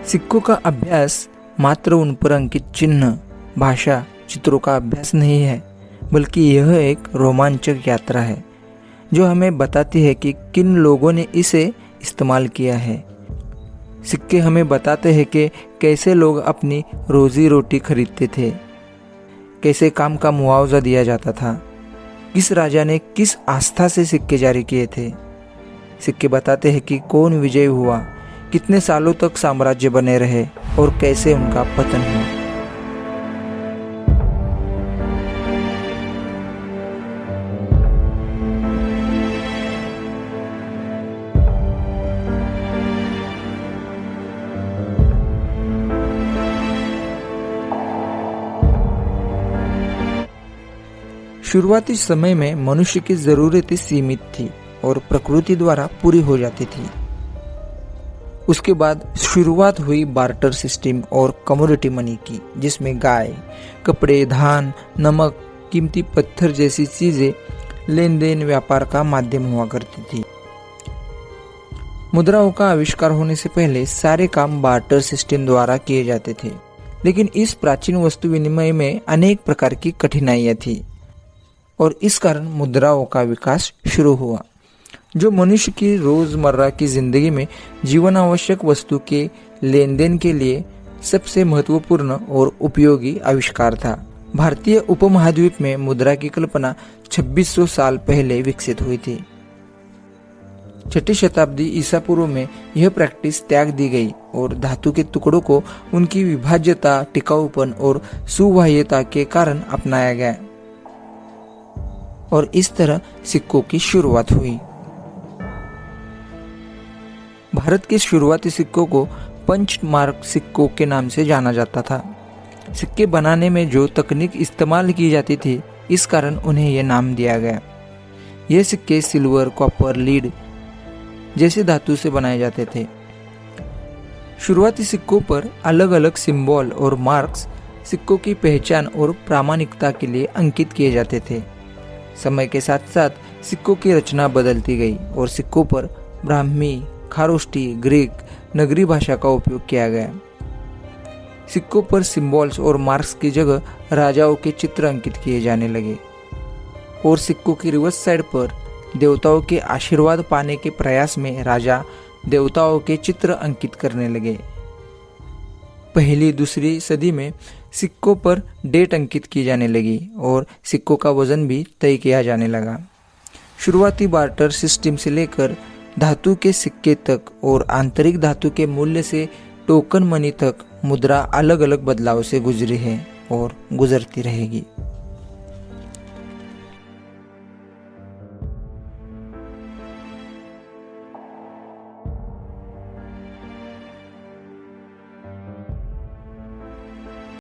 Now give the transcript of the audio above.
सिक्कों का अभ्यास मात्र उन पर अंकित चिन्ह, भाषा, चित्रों का अभ्यास नहीं है, बल्कि यह एक रोमांचक यात्रा है जो हमें बताती है कि किन लोगों ने इसे इस्तेमाल किया है। सिक्के हमें बताते हैं कि कैसे लोग अपनी रोजी रोटी खरीदते थे, कैसे काम का मुआवजा दिया जाता था, किस राजा ने किस आस्था से सिक्के जारी किए थे। सिक्के बताते हैं कि कौन विजयी हुआ, कितने सालों तक साम्राज्य बने रहे और कैसे उनका पतन हुआ। शुरुआती समय में मनुष्य की जरूरतें सीमित थी और प्रकृति द्वारा पूरी हो जाती थी। उसके बाद शुरुआत हुई बार्टर सिस्टम और कमोडिटी मनी की, जिसमें गाय, कपड़े, धान, नमक, कीमती पत्थर जैसी चीजें लेन देन व्यापार का माध्यम हुआ करती थी। मुद्राओं का आविष्कार होने से पहले सारे काम बार्टर सिस्टम द्वारा किए जाते थे, लेकिन इस प्राचीन वस्तु विनिमय में अनेक प्रकार की कठिनाइयां थी और इस कारण मुद्राओं का विकास शुरू हुआ, जो मनुष्य की रोजमर्रा की जिंदगी में जीवन आवश्यक वस्तु के लेन देन के लिए सबसे महत्वपूर्ण और उपयोगी आविष्कार था। भारतीय उपमहाद्वीप में मुद्रा की कल्पना 2600 साल पहले विकसित हुई थी। 6ठी शताब्दी ईसा पूर्व में यह प्रैक्टिस त्याग दी गई और धातु के टुकड़ों को उनकी विभाज्यता, टिकाऊपन और सुवाह्यता के कारण अपनाया गया और इस तरह सिक्कों की शुरुआत हुई। भारत के शुरुआती सिक्कों को पंच मार्क सिक्कों के नाम से जाना जाता था। सिक्के बनाने में जो तकनीक इस्तेमाल की जाती थी, इस कारण उन्हें यह नाम दिया गया। ये सिक्के सिल्वर, कॉपर, लीड जैसे धातु से बनाए जाते थे। शुरुआती सिक्कों पर अलग अलग सिंबल और मार्क्स सिक्कों की पहचान और प्रामाणिकता के लिए अंकित किए जाते थे। समय के साथ साथ सिक्कों की रचना बदलती गई और सिक्कों पर ब्राह्मी, खारोष्टी, ग्रीक, नगरी भाषा का उपयोग किया गया। सिक्कों पर सिंबल्स और मार्क्स की जगह राजाओं के चित्र अंकित किए जाने लगे और सिक्कों की रिवर्स साइड पर देवताओं के आशीर्वाद पाने के प्रयास में राजा देवताओं के चित्र अंकित करने लगे। पहली दूसरी सदी में सिक्कों पर डेट अंकित की जाने लगी और सिक्कों का वजन भी तय किया जाने लगा। शुरुआती बार्टर सिस्टम से लेकर धातु के सिक्के तक और आंतरिक धातु के मूल्य से टोकन मनी तक मुद्रा अलग अलग बदलाव से गुजरी है और गुजरती रहेगी।